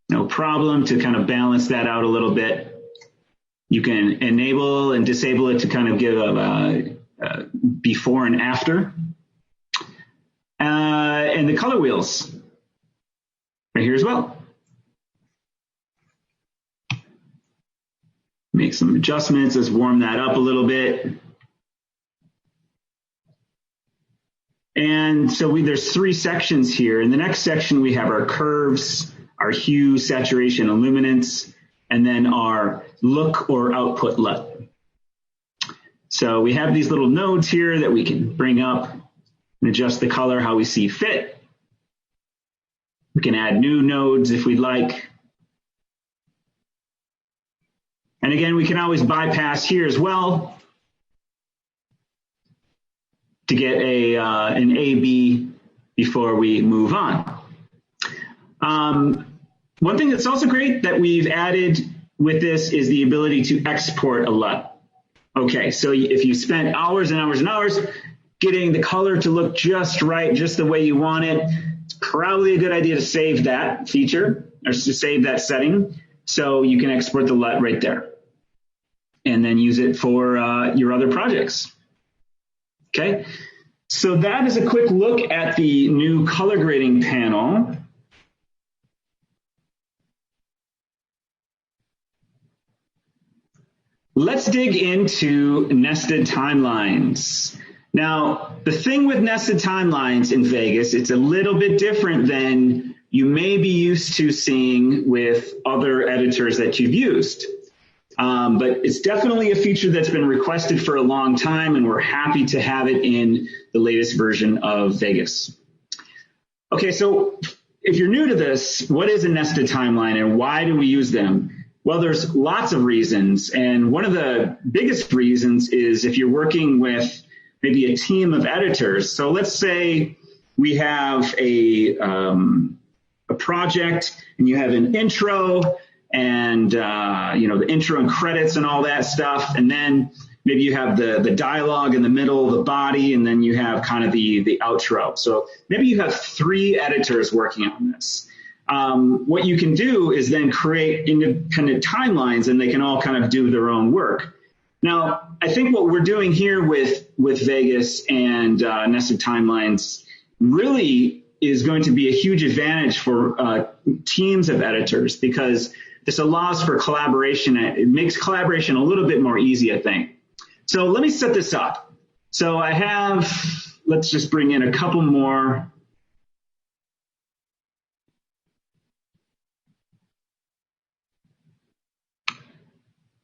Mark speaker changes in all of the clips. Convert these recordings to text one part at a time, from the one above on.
Speaker 1: no problem to kind of balance that out a little bit. You can enable and disable it to kind of give a before and after. And the color wheels right here as well. Make some adjustments, let's warm that up a little bit. And so there's 3 sections here. In the next section, we have our curves, our hue, saturation, and luminance, and then our look or output LUT. So we have these little nodes here that we can bring up and adjust the color how we see fit. We can add new nodes if we'd like. And again, we can always bypass here as well to get an A/B before we move on. One thing that's also great that we've added with this is the ability to export a LUT. Okay, so if you spent hours and hours and hours getting the color to look just right, just the way you want it, it's probably a good idea to save that feature or to save that setting so you can export the LUT right there and then use it for your other projects. Okay, so that is a quick look at the new color grading panel. Let's dig into nested timelines. Now, the thing with nested timelines in Vegas, it's a little bit different than you may be used to seeing with other editors that you've used. But it's definitely a feature that's been requested for a long time, and we're happy to have it in the latest version of Vegas. Okay, so if you're new to this, what is a nested timeline and why do we use them? Well, there's lots of reasons, and one of the biggest reasons is if you're working with maybe a team of editors. So let's say we have a project, and you have an intro, and the intro and credits and all that stuff, and then maybe you have the dialogue in the middle, the body, and then you have kind of the outro. So maybe you have 3 editors working on this. What you can do is then create independent timelines, and they can all kind of do their own work. Now, I think what we're doing here with Vegas and nested timelines really is going to be a huge advantage for teams of editors, because this allows for collaboration. It makes collaboration a little bit more easy, I think. So let me set this up. So I have, let's just bring in a couple more.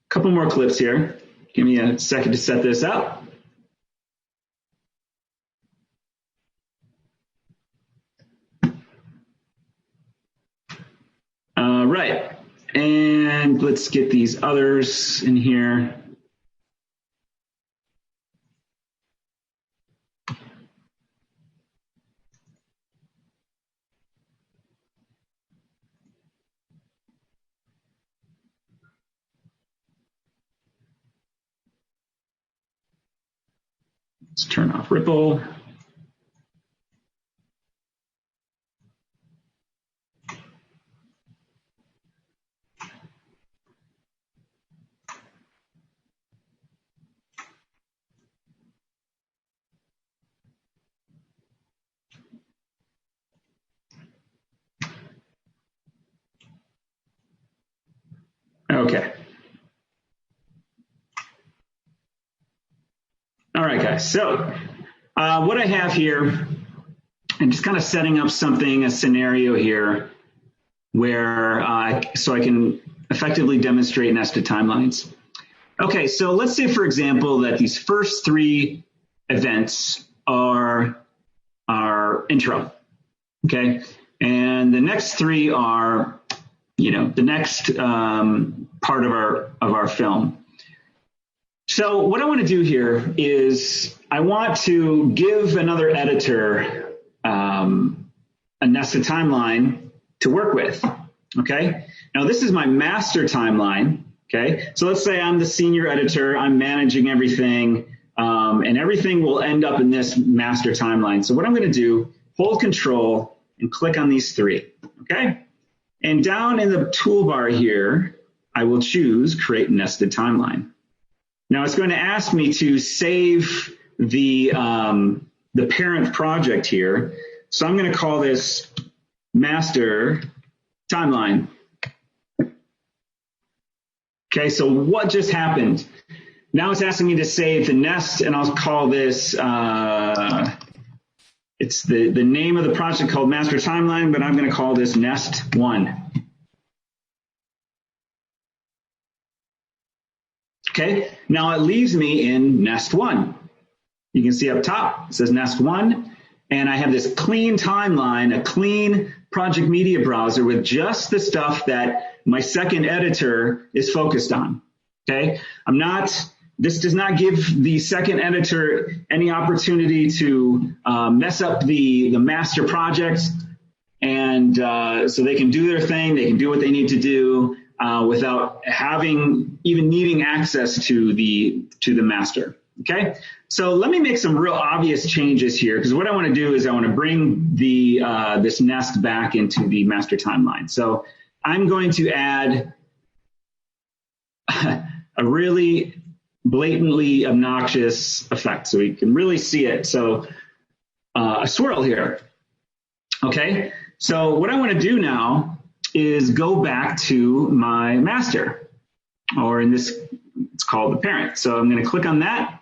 Speaker 1: Couple more clips here. Give me a second to set this up. All right, and let's get these others in here. Let's turn off Ripple. Okay. All right, guys. So what I have here, I'm just kind of setting up a scenario here where so I can effectively demonstrate nested timelines. Okay, so let's say, for example, that these first 3 events are our intro, okay? And the next 3 are, the next part of our film. So what I want to do here is I want to give another editor a nested timeline to work with, okay? Now this is my master timeline, okay? So let's say I'm the senior editor, I'm managing everything, and everything will end up in this master timeline. So what I'm going to do, hold Control and click on these 3, okay? And down in the toolbar here, I will choose Create Nested Timeline. Now it's going to ask me to save the parent project here. So I'm going to call this Master Timeline. Okay, so what just happened? Now it's asking me to save the nest, and I'll call this, it's the name of the project called Master Timeline, but I'm going to call this Nest 1. Okay, now it leaves me in Nest 1. You can see up top, it says Nest 1, and I have this clean timeline, a clean project media browser with just the stuff that my second editor is focused on. Okay, this does not give the second editor any opportunity to mess up the master project, and so they can do their thing, they can do what they need to do without even needing access to the master. Okay, so let me make some real obvious changes here, because what I want to do is I want to bring this nest back into the master timeline. So I'm going to add a really blatantly obnoxious effect so we can really see it. So a swirl here. Okay, so what I want to do now is go back to my master, or in this, it's called the parent. So I'm going to click on that,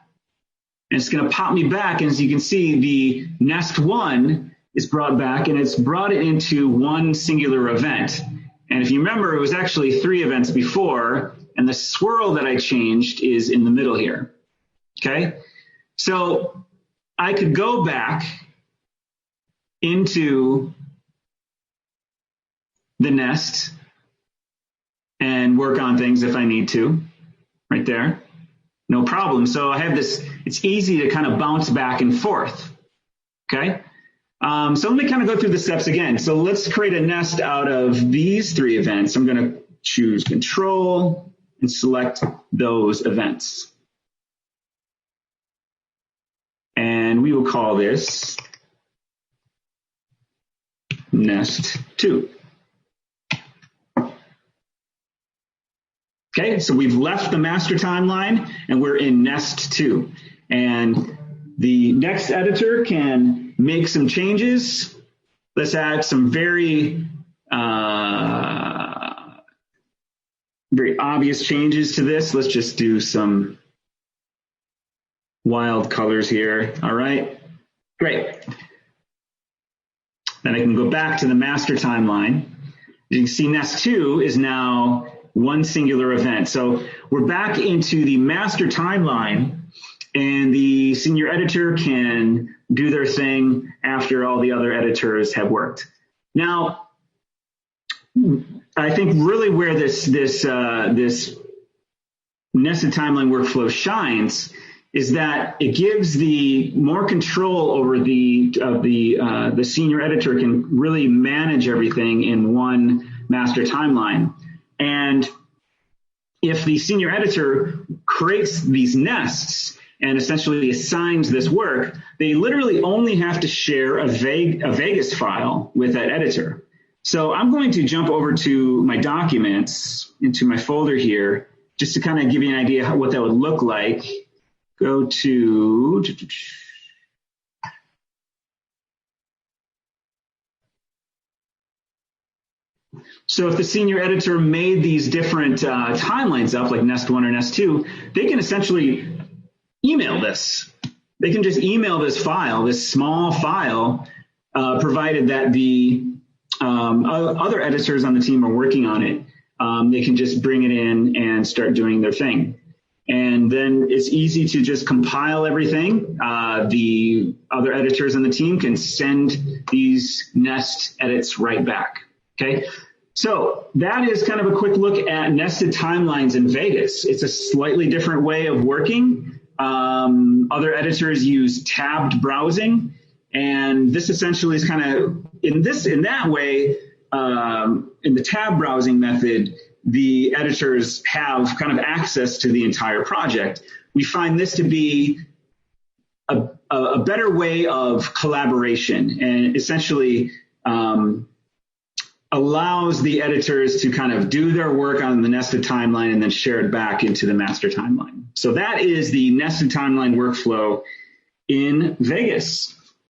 Speaker 1: and it's going to pop me back. And as you can see, the Nest 1 is brought back, and it's brought it into one singular event. And if you remember, it was actually 3 events before, and the swirl that I changed is in the middle here. Okay, so I could go back into the nest and work on things if I need to, right there, no problem. So I have this, it's easy to kind of bounce back and forth. Okay, so let me kind of go through the steps again. So let's create a nest out of these 3 events. I'm going to choose Control and select those events. And we will call this Nest 2. Okay, so we've left the master timeline and we're in Nest 2. And the next editor can make some changes. Let's add some very obvious changes to this. Let's just do some wild colors here. All right, great. Then I can go back to the master timeline. You can see Nest 2 is now one singular event. So we're back into the master timeline, and the senior editor can do their thing after all the other editors have worked. Now, I think really where this nested timeline workflow shines is that it gives the more control over the senior editor can really manage everything in one master timeline. And if the senior editor creates these nests and essentially assigns this work, they literally only have to share a Vegas file with that editor. So I'm going to jump over to my documents, into my folder here, just to kind of give you an idea of what that would look like. Go to... So if the senior editor made these different timelines up, like Nest 1 or Nest 2, they can essentially email this. They can just email this file, this small file, provided that the other editors on the team are working on it. They can just bring it in and start doing their thing. And then it's easy to just compile everything. The other editors on the team can send these nest edits right back. Okay. So that is kind of a quick look at nested timelines in Vegas. It's a slightly different way of working. Other editors use tabbed browsing, and this essentially is kind of in that way. In the tab browsing method, the editors have kind of access to the entire project. We find this to be a better way of collaboration, and essentially allows the editors to kind of do their work on the nested timeline and then share it back into the master timeline. So that is the nested timeline workflow in Vegas.